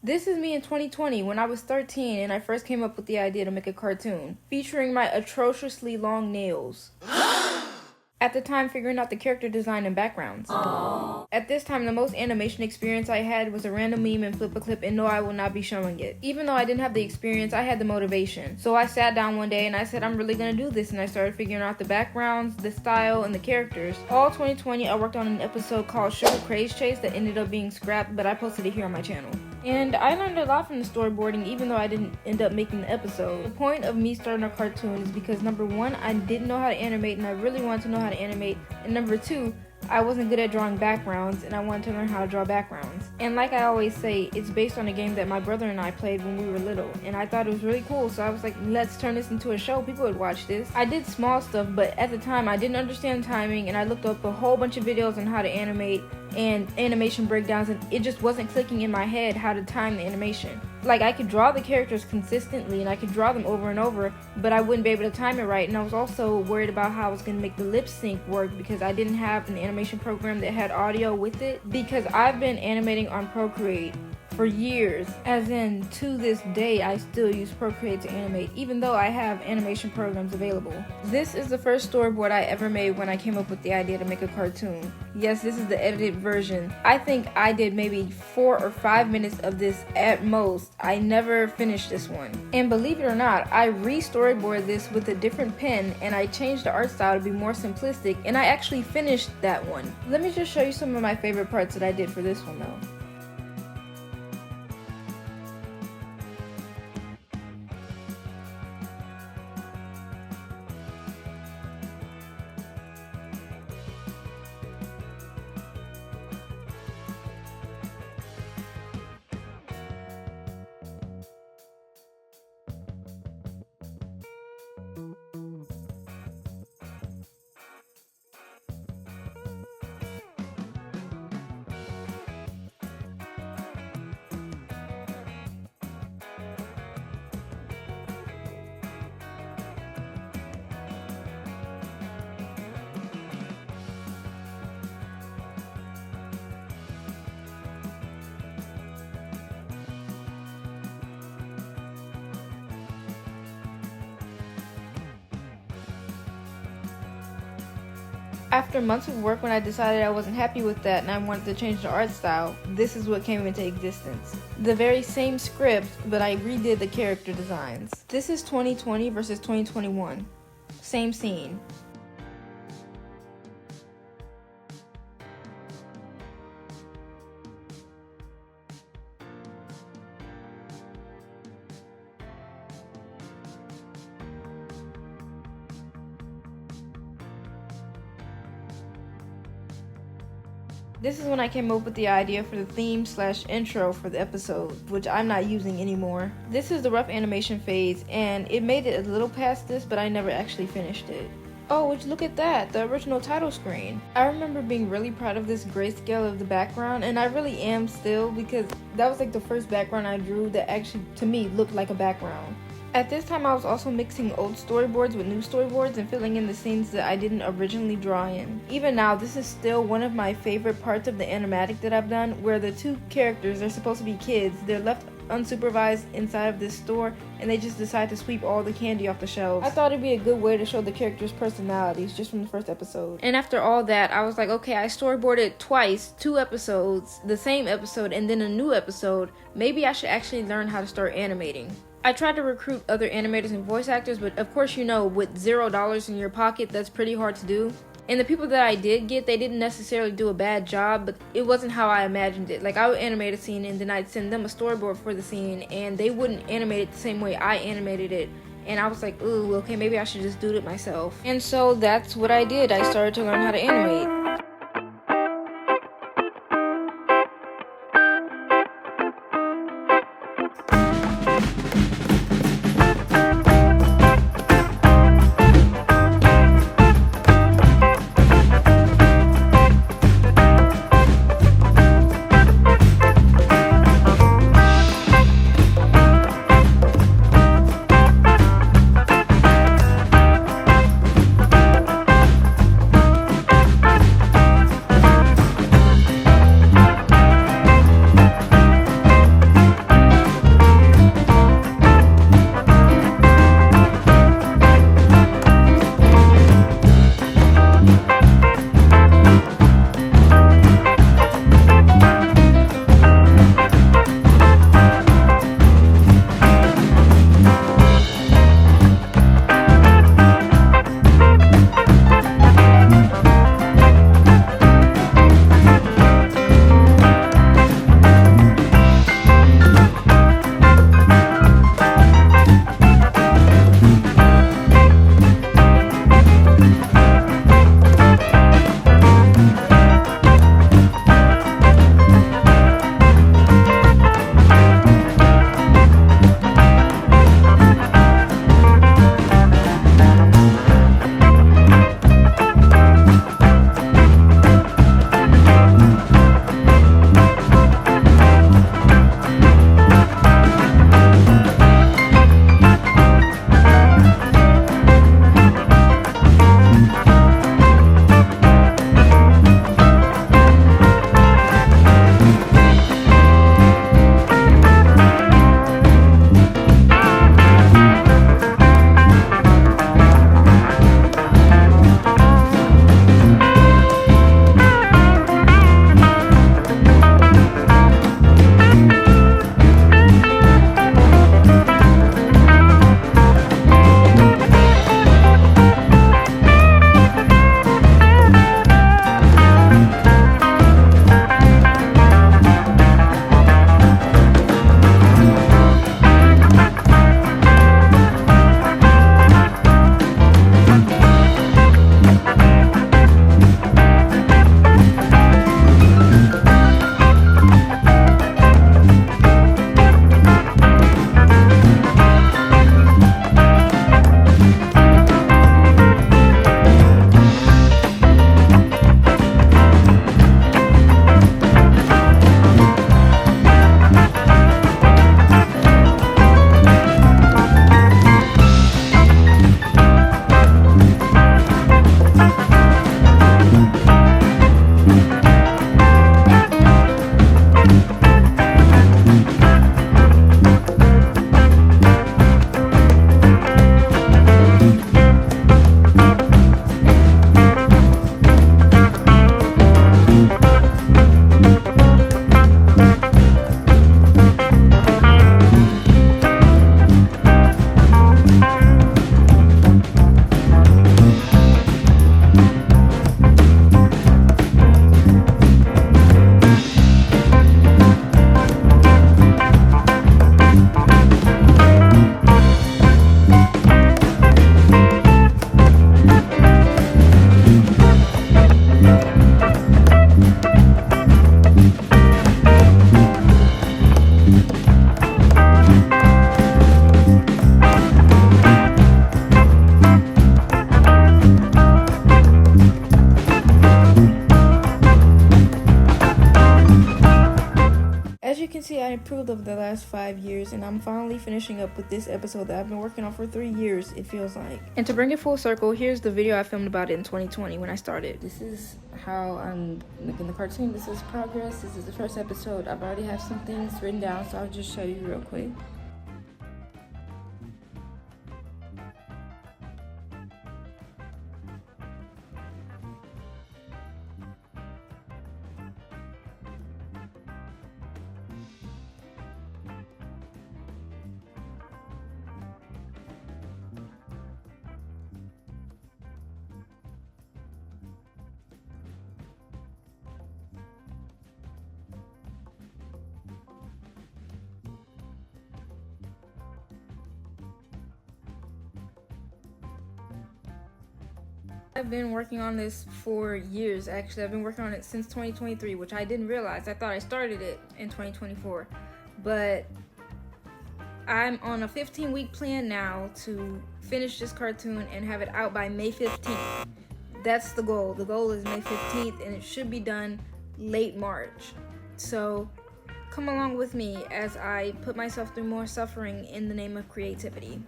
This is me in 2020 when I was 13 and I first came up with the idea to make a cartoon featuring my atrociously long nails. At the time, figuring out the character design and backgrounds. Aww. At this time, the most animation experience I had was a random meme and flip a clip, and no, I will not be showing it. Even though I didn't have the experience, I had the motivation. So I sat down one day and I said, I'm really gonna do this, and I started figuring out the backgrounds, the style, and the characters. All 2020, I worked on an episode called Sugar Craze Chase that ended up being scrapped, but I posted it here on my channel. And I learned a lot from the storyboarding, even though I didn't end up making the episode. The point of me starting a cartoon is because number one, I didn't know how to animate and I really wanted to know how to animate. And number two, I wasn't good at drawing backgrounds and I wanted to learn how to draw backgrounds. And like I always say, it's based on a game that my brother and I played when we were little. And I thought it was really cool, so I was like, let's turn this into a show. People would watch this. I did small stuff, but at the time I didn't understand timing and I looked up a whole bunch of videos on how to animate and animation breakdowns, and it just wasn't clicking in my head how to time the animation. Like, I could draw the characters consistently and I could draw them over and over, but I wouldn't be able to time it right. And I was also worried about how I was going to make the lip sync work because I didn't have an animation program that had audio with it, because I've been animating on Procreate for years, as in to this day I still use Procreate to animate, even though I have animation programs available. This is the first storyboard I ever made when I came up with the idea to make a cartoon. Yes, this is the edited version. I think I did maybe 4 or 5 minutes of this at most. I never finished this one. And believe it or not, I re-storyboarded this with a different pen and I changed the art style to be more simplistic, and I actually finished that one. Let me just show you some of my favorite parts that I did for this one though. After months of work, when I decided I wasn't happy with that and I wanted to change the art style, this is what came into existence. The very same script, but I redid the character designs. This is 2020 versus 2021. Same scene. This is when I came up with the idea for the theme/intro for the episode, which I'm not using anymore. This is the rough animation phase, and it made it a little past this, but I never actually finished it. Oh, would you look at that, the original title screen. I remember being really proud of this grayscale of the background, and I really am still, because that was like the first background I drew that actually, to me, looked like a background. At this time, I was also mixing old storyboards with new storyboards and filling in the scenes that I didn't originally draw in. Even now, this is still one of my favorite parts of the animatic that I've done, where the two characters are supposed to be kids. They're left unsupervised inside of this store, and they just decide to sweep all the candy off the shelves. I thought it'd be a good way to show the characters' personalities just from the first episode. And after all that, I was like, okay, I storyboarded twice, 2 episodes, the same episode, and then a new episode. Maybe I should actually learn how to start animating. I tried to recruit other animators and voice actors, but of course, you know, with $0 in your pocket, that's pretty hard to do. And the people that I did get, they didn't necessarily do a bad job, but it wasn't how I imagined it. Like, I would animate a scene and then I'd send them a storyboard for the scene, and they wouldn't animate it the same way I animated it. And I was like, ooh, okay, maybe I should just do it myself. And so that's what I did. I started to learn how to animate. total of the last 5 years, and I'm finally finishing up with this episode that I've been working on for 3 years, it feels like. And to bring it full circle, here's the video I filmed about it in 2020 when I started. This is how I'm making the cartoon. This is progress. This is the first episode. I've already have some things written down, so I'll just show you real quick. I've been working on this for years, actually. I've been working on it since 2023, which I didn't realize. I thought I started it in 2024. But I'm on a 15-week plan now to finish this cartoon and have it out by May 15th. That's the goal. The goal is May 15th, and it should be done late March. So come along with me as I put myself through more suffering in the name of creativity.